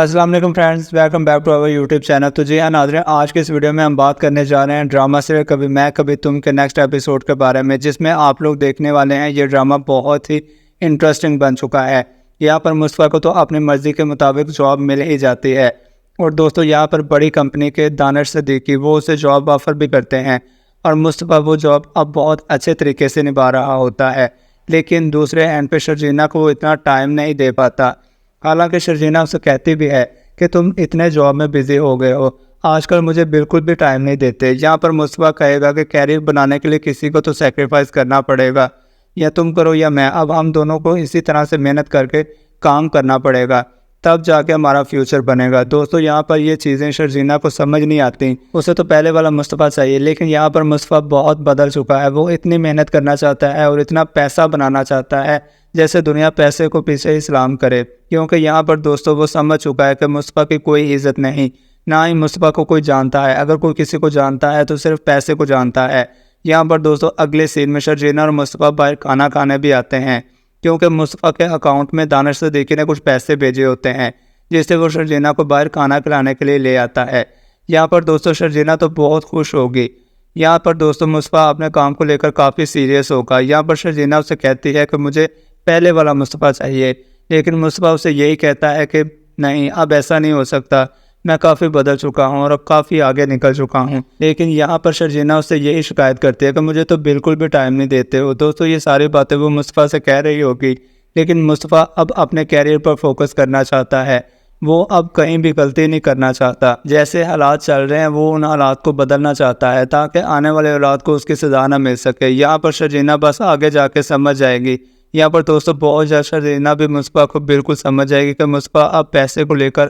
अस्सलाम वालेकुम friends, welcome back to our YouTube channel. तो जी हाँ नाज़रीन, आज के इस वीडियो में हम बात करने जा रहे हैं ड्रामा सीरियल कभी मैं कभी तुम के नेक्स्ट एपिसोड के बारे में, जिसमें आप लोग देखने वाले हैं ये ड्रामा बहुत ही इंटरेस्टिंग बन चुका है। यहाँ पर मुस्तफ़ा को तो अपनी मर्ज़ी के मुताबिक जॉब मिल ही जाती है और दोस्तों यहाँ पर बड़ी कंपनी के दानिश सिद्दीकी वो उसे जॉब ऑफ़र भी करते हैं और मुस्तफ़ा वो जॉब अब बहुत अच्छे तरीके से निभा रहा होता है। लेकिन दूसरे एंड पे शर्जीना को वो इतना टाइम नहीं दे पाता। हालांकि शर्जीना उसे कहती भी है कि तुम इतने जॉब में बिज़ी हो गए हो, आजकल मुझे बिल्कुल भी टाइम नहीं देते। यहाँ पर मुस्तफ़ा कहेगा कि कैरियर बनाने के लिए किसी को तो सेक्रीफाइस करना पड़ेगा, या तुम करो या मैं, अब हम दोनों को इसी तरह से मेहनत करके काम करना पड़ेगा, तब जाके हमारा फ्यूचर बनेगा। दोस्तों यहाँ पर ये चीज़ें शर्जीना को समझ नहीं आती, उसे तो पहले वाला मुस्तफ़ा चाहिए। लेकिन यहाँ पर मुस्तफ़ा बहुत बदल चुका है, वो इतनी मेहनत करना चाहता है और इतना पैसा बनाना चाहता है जैसे दुनिया पैसे को पीछे ही सलाम करे। क्योंकि यहाँ पर दोस्तों वो समझ चुका है कि मुस्तफ़ा की कोई इज़्ज़त नहीं, ना ही मुस्तफ़ा को कोई जानता है। अगर कोई किसी को जानता है तो सिर्फ पैसे को जानता है। यहाँ पर दोस्तों अगले सीन में शर्जीना और मुस्तफ़ा बाहर खाना खाने भी आते हैं, क्योंकि मुस्तफ़ा के अकाउंट में दानिश सिद्दीकी ने कुछ पैसे भेजे होते हैं, जिससे वो शर्जीना को बाहर खाना खिलाने के लिए ले आता है। यहाँ पर दोस्तों शर्जीना तो बहुत खुश होगी। यहाँ पर दोस्तों मुस्तफ़ा अपने काम को लेकर काफ़ी सीरियस होगा। यहाँ पर शर्जीना उसे कहती है कि मुझे पहले वाला मुस्तफ़ा चाहिए, लेकिन मुस्तफ़ा उसे यही कहता है कि नहीं, अब ऐसा नहीं हो सकता, मैं काफ़ी बदल चुका हूँ और अब काफ़ी आगे निकल चुका हूँ। लेकिन यहाँ पर शर्जीना उससे यही शिकायत करती है कि मुझे तो बिल्कुल भी टाइम नहीं देते हो। दोस्तों ये सारी बातें वो मुस्तफ़ा से कह रही होगी, लेकिन मुस्तफ़ा अब अपने कैरियर पर फोकस करना चाहता है। वो अब कहीं भी गलती नहीं करना चाहता। जैसे हालात चल रहे हैं वो उन हालात को बदलना चाहता है ताकि आने वाले औलाद को उसकी सज़ा ना मिल सके। यहाँ पर शर्जीना बस आगे जाके समझ जाएगी। यहाँ पर दोस्तों बहुत ज़्यादा शर्जीना भी मुस्तफ़ा को बिल्कुल समझ जाएगी कि मुस्तफ़ा अब पैसे को लेकर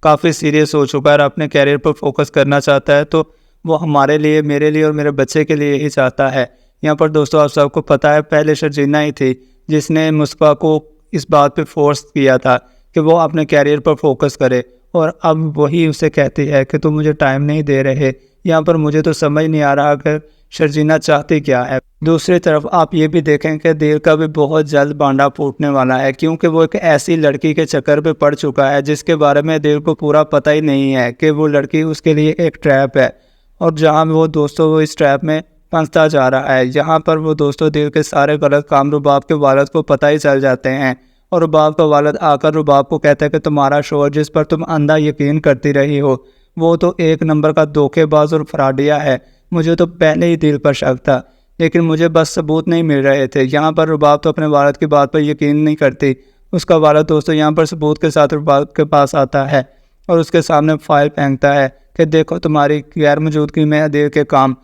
काफ़ी सीरियस हो चुका है और अपने कैरियर पर फोकस करना चाहता है, तो वो हमारे लिए, मेरे लिए और मेरे बच्चे के लिए ही चाहता है। यहाँ पर दोस्तों आप सबको पता है पहले शर्जीना ही थी जिसने मुस्तफ़ा को इस बात पे फोर्स किया था कि वो अपने कैरियर पर फोकस करे, और अब वही उसे कहती है कि तुम मुझे टाइम नहीं दे रहे। यहाँ पर मुझे तो समझ नहीं आ रहा कि शर्जीना चाहती क्या है। दूसरी तरफ आप ये भी देखें कि दिल का भी बहुत जल्द बांडा फूटने वाला है, क्योंकि वो एक ऐसी लड़की के चक्कर पे पड़ चुका है जिसके बारे में दिल को पूरा पता ही नहीं है कि वो लड़की उसके लिए एक ट्रैप है, और जहाँ वो दोस्तों वो इस ट्रैप में फंसता जा रहा है। यहाँ पर वो दोस्तों दिल के सारे गलत काम रुबाब के वालिद को पता ही चल जाते हैं, और रुबाब का वालिद आकर रुबाब को कहता है कि तुम्हारा शोहर जिस पर तुम अंधा यकीन करती रही हो वो तो एक नंबर का धोखेबाज और फ्रॉडिया है। मुझे तो पहले ही दिल पर शक था, लेकिन मुझे बस सबूत नहीं मिल रहे थे। यहाँ पर रुबाब तो अपने वालिद की बात पर यकीन नहीं करती। उसका वालिद दोस्तों यहाँ पर सबूत के साथ रुबाब के पास आता है और उसके सामने फाइल फेंकता है कि देखो तुम्हारी गैर मौजूदगी में अदील के काम।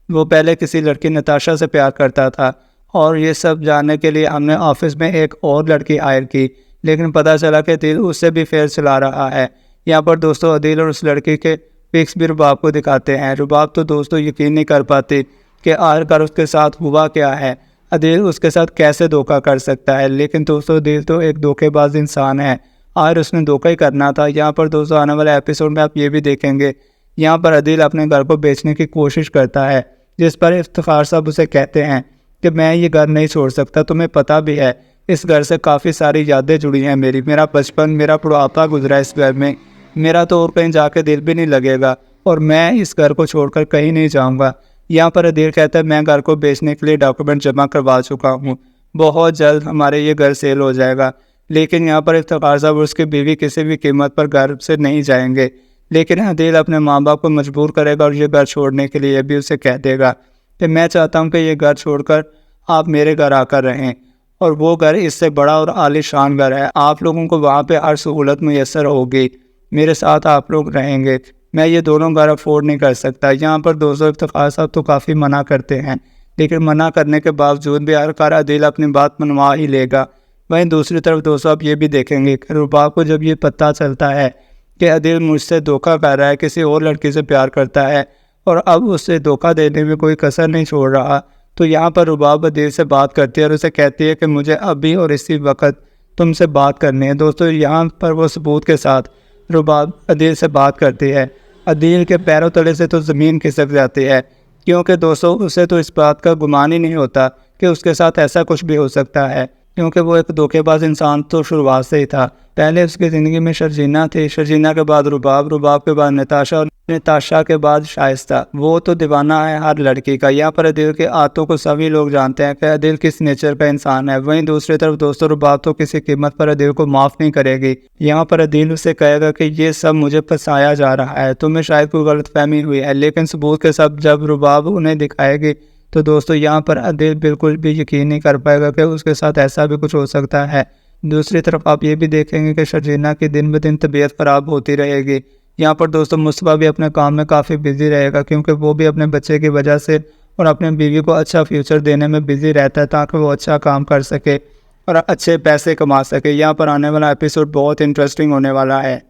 वो पहले किसी लड़की नताशा से प्यार करता था और ये सब जानने के लिए हमने ऑफिस में एक और लड़की हायर की, लेकिन पता चला कि दिल उससे भी फेर चला रहा है। यहाँ पर दोस्तों अदील और उस लड़की के पिक्स भी रुबाब को दिखाते हैं। रुबाब तो दोस्तों यकीन नहीं कर पाती कि आखिरकार उसके साथ हुआ क्या है, अदील उसके साथ कैसे धोखा कर सकता है। लेकिन दोस्तों अदील तो एक धोखेबाज इंसान है और उसने धोखा ही करना था। यहाँ पर दोस्तों आने वाले एपिसोड में आप ये भी देखेंगे, यहाँ पर अदील अपने घर को बेचने की कोशिश करता है, जिस पर इफ्तिखार साहब उसे कहते हैं कि मैं ये घर नहीं छोड़ सकता। तुम्हें पता भी है इस घर से काफ़ी सारी यादें जुड़ी हैं मेरा बचपन, मेरा बुढ़ापा गुजरा इस घर में, मेरा तो और कहीं जाके दिल भी नहीं लगेगा और मैं इस घर को छोड़कर कहीं नहीं जाऊंगा। यहाँ पर अदील कहता है मैं घर को बेचने के लिए डॉक्यूमेंट जमा करवा चुका हूँ, बहुत जल्द हमारे ये घर सेल हो जाएगा। लेकिन यहाँ पर इफ्तिखार साहब और उसकी बीवी किसी भी कीमत पर घर से नहीं जाएंगे, लेकिन अदील अपने माँ बाप को मजबूर करेगा और ये घर छोड़ने के लिए भी उसे कह देगा कि मैं चाहता हूँ कि ये घर छोड़कर आप मेरे घर आकर रहें, और वो घर इससे बड़ा और आलीशान घर है, आप लोगों को वहाँ पे हर सहूलत मैसर होगी, मेरे साथ आप लोग रहेंगे, मैं ये दोनों घर अफोर्ड नहीं कर सकता। यहाँ पर दोस्तों इफ्तिखार साहब तो काफ़ी मना करते हैं, लेकिन मना करने के बावजूद भी आखिरकार अदील अपनी बात मनवा ही लेगा। वहीं दूसरी तरफ दोस्तों आप ये भी देखेंगे कि रुबाब को जब ये पता चलता है कि अदील मुझसे धोखा कर रहा है, किसी और लड़की से प्यार करता है और अब उससे धोखा देने में कोई कसर नहीं छोड़ रहा, तो यहाँ पर रुबाब अदील से बात करती है और उसे कहती है कि मुझे अभी और इसी वक्त तुमसे बात करनी है। दोस्तों यहाँ पर वो सबूत के साथ रुबाब अदील से बात करती है। अदील के पैरों तले से तो ज़मीन खिसक जाती है, क्योंकि दोस्तों उसे तो इस बात का गुमान ही नहीं होता कि उसके साथ ऐसा कुछ भी हो सकता है। क्योंकि वो एक धोखेबाज इंसान तो शुरुआत से ही था। पहले उसकी ज़िंदगी में शर्जीना थी, शर्जीना के बाद रुबाब, रुबाब के बाद नताशा और नताशा के बाद शाइस्ता। वो तो दीवाना है हर लड़की का। यहाँ पर अदील के आतों को सभी लोग जानते हैं कि अदील किस नेचर का इंसान है। वहीं दूसरी तरफ दोस्तों रुबाब तो किसी कीमत पर अदील को माफ़ नहीं करेगी। यहाँ पर अदील उसे कहेगा कि ये सब मुझे फंसाया जा रहा है, तुम्हें शायद कोई गलतफहमी हुई है, लेकिन सबूत के सब जब रुबाब उन्हें दिखाएगी तो दोस्तों यहाँ पर अदील बिल्कुल भी यकीन नहीं कर पाएगा कि उसके साथ ऐसा भी कुछ हो सकता है। दूसरी तरफ आप ये भी देखेंगे कि शर्जीना की दिन ब दिन तबीयत ख़राब होती रहेगी। यहाँ पर दोस्तों मुस्तफ़ा भी अपने काम में काफ़ी बिजी रहेगा, क्योंकि वो भी अपने बच्चे की वजह से और अपने बीवी को अच्छा फ्यूचर देने में बिजी रहता है, ताकि वो अच्छा काम कर सके और अच्छे पैसे कमा सके। यहाँ पर आने वाला एपिसोड बहुत इंटरेस्टिंग होने वाला है।